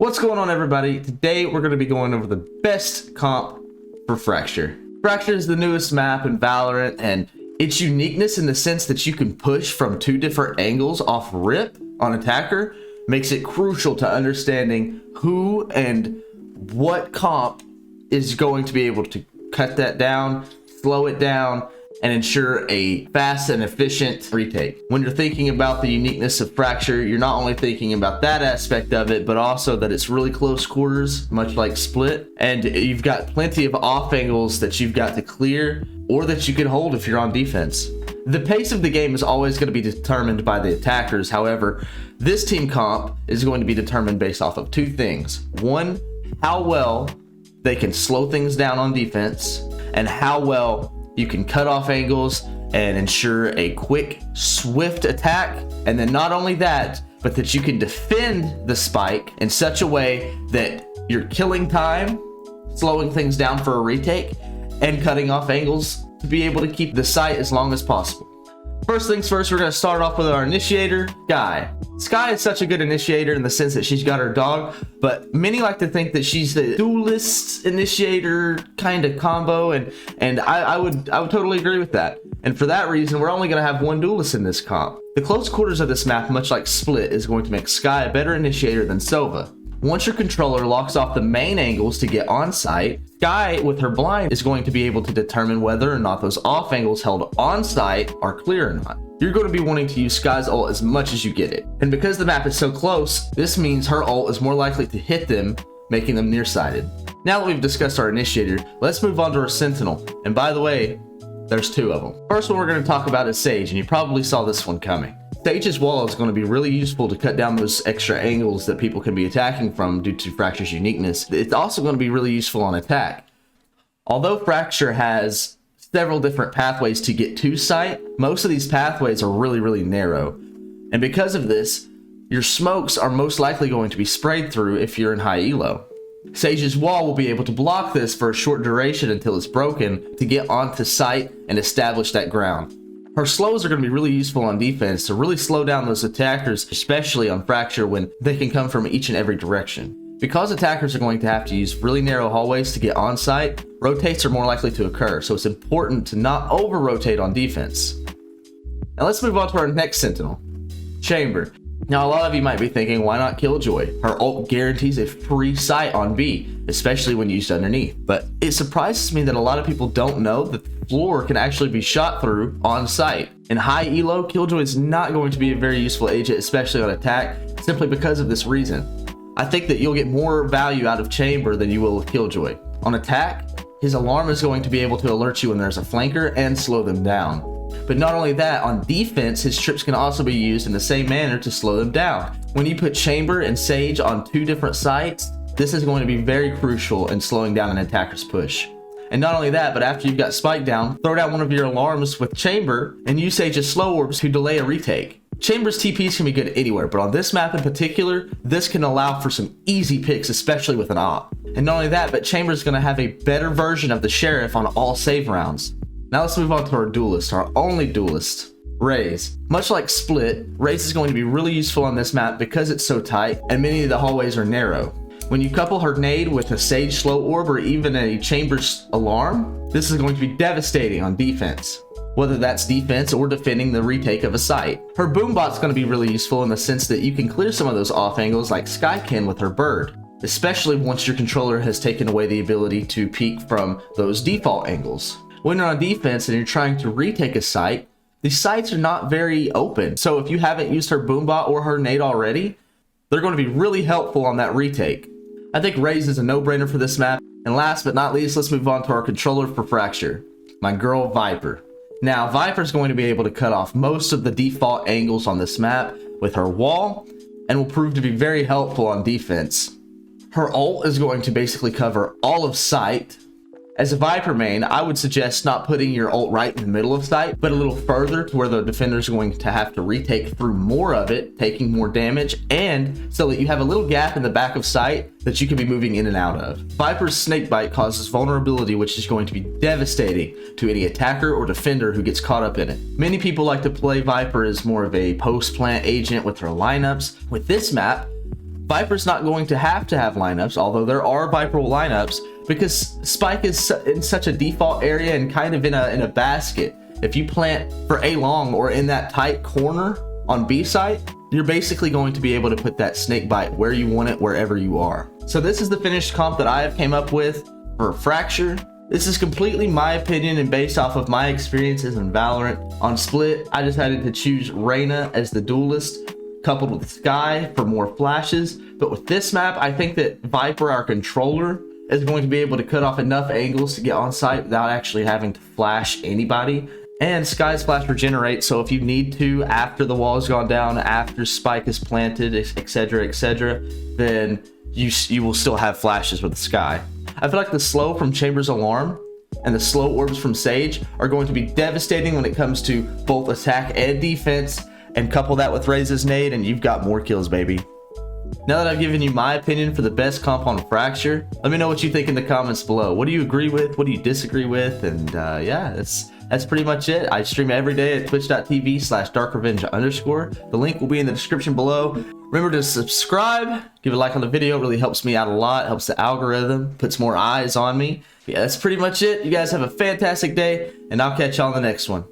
What's going on, everybody? Today we're going to be going over the best comp for Fracture. Fracture is the newest map in Valorant, and its uniqueness in the sense that you can push from two different angles off rip on attacker makes it crucial to understanding who and what comp is going to be able to cut that down, slow it down, and ensure a fast and efficient retake. When you're thinking about the uniqueness of Fracture, you're not only thinking about that aspect of it, but also that it's really close quarters, much like Split, and you've got plenty of off angles that you've got to clear or that you can hold if you're on defense. The pace of the game is always going to be determined by the attackers. However, this team comp is going to be determined based off of two things. One, how well they can slow things down on defense, and how well you can cut off angles and ensure a quick, swift attack. And then not only that, but that you can defend the spike in such a way that you're killing time, slowing things down for a retake, and cutting off angles to be able to keep the site as long as possible. First things first, we're going to start off with our initiator, Skye. Skye is such a good initiator in the sense that she's got her dog, but many like to think that she's the duelist initiator kind of combo, and I would totally agree with that. And for that reason, we're only going to have one duelist in this comp. The close quarters of this map, much like Split, is going to make Skye a better initiator than Sova. Once your controller locks off the main angles to get on site, Skye with her blind is going to be able to determine whether or not those off angles held on site are clear or not. You're going to be wanting to use Skye's ult as much as you get it. And because the map is so close, this means her ult is more likely to hit them, making them nearsighted. Now that we've discussed our initiator, let's move on to our sentinel. And by the way, there's two of them. First one we're going to talk about is Sage, and you probably saw this one coming. Sage's wall is going to be really useful to cut down those extra angles that people can be attacking from due to Fracture's uniqueness. It's also going to be really useful on attack. Although Fracture has several different pathways to get to site, most of these pathways are really narrow. And because of this, your smokes are most likely going to be sprayed through if you're in high elo. Sage's wall will be able to block this for a short duration until it's broken to get onto site and establish that ground. Her slows are going to be really useful on defense to really slow down those attackers, especially on Fracture when they can come from each and every direction. Because attackers are going to have to use really narrow hallways to get on site, rotates are more likely to occur, so it's important to not over-rotate on defense. Now let's move on to our next sentinel, Chamber. Now a lot of you might be thinking, why not Killjoy? Her ult guarantees a free sight on B, especially when used underneath. But it surprises me that a lot of people don't know that the floor can actually be shot through on site. In high elo, Killjoy is not going to be a very useful agent, especially on attack, simply because of this reason. I think that you'll get more value out of Chamber than you will with Killjoy. On attack, his alarm is going to be able to alert you when there's a flanker and slow them down. But not only that, on defense, his trips can also be used in the same manner to slow them down. When you put Chamber and Sage on two different sites, this is going to be very crucial in slowing down an attacker's push. And not only that, but after you've got Spike down, throw down one of your alarms with Chamber and use Sage's slow orbs to delay a retake. Chamber's TPs can be good anywhere, but on this map in particular, this can allow for some easy picks, especially with an op. And not only that, but Chamber's going to have a better version of the Sheriff on all save rounds. Now let's move on to our duelist, our only duelist, Raze. Much like Split, Raze is going to be really useful on this map because it's so tight and many of the hallways are narrow. When you couple her nade with a Sage slow orb or even a Chamber's alarm, this is going to be devastating on defense, whether that's defense or defending the retake of a site. Her boombot's going to be really useful in the sense that you can clear some of those off angles like Skye can with her bird, especially once your controller has taken away the ability to peek from those default angles. When you're on defense and you're trying to retake a site, these sites are not very open. So if you haven't used her boombot or her nade already, they're going to be really helpful on that retake. I think Raze is a no-brainer for this map. And last but not least, let's move on to our controller for Fracture, my girl Viper. Now, Viper's going to be able to cut off most of the default angles on this map with her wall and will prove to be very helpful on defense. Her ult is going to basically cover all of site. As a Viper main, I would suggest not putting your ult right in the middle of site, but a little further to where the defender's going to have to retake through more of it, taking more damage, and so that you have a little gap in the back of site that you can be moving in and out of. Viper's snakebite causes vulnerability, which is going to be devastating to any attacker or defender who gets caught up in it. Many people like to play Viper as more of a post-plant agent with her lineups. With this map, Viper's not going to have lineups, although there are Viper lineups, because Spike is in such a default area and kind of in a basket. If you plant for A long or in that tight corner on B site, you're basically going to be able to put that snake bite where you want it, wherever you are. So this is the finished comp that I have came up with for Fracture. This is completely my opinion and based off of my experiences in Valorant. On Split, I decided to choose Reyna as the duelist, coupled with Skye for more flashes. But with this map, I think that Viper, our controller, is going to be able to cut off enough angles to get on site without actually having to flash anybody. And Skye's flash regenerates, so if you need to, after the wall has gone down, after Spike is planted, etc., then you will still have flashes with Skye. I feel like the slow from Chamber's Alarm and the slow orbs from Sage are going to be devastating when it comes to both attack and defense, and couple that with Raze's nade and you've got more kills, baby. Now that I've given you my opinion for the best comp on Fracture, let me know what you think in the comments below. What do you agree with? What do you disagree with? And yeah, that's pretty much it. I stream every day at twitch.tv/darkrevenge_. The link will be in the description below. Remember to subscribe, give a like on the video. It really helps me out a lot, helps the algorithm, puts more eyes on me. Yeah, that's pretty much it. You guys have a fantastic day, and I'll catch y'all on the next one.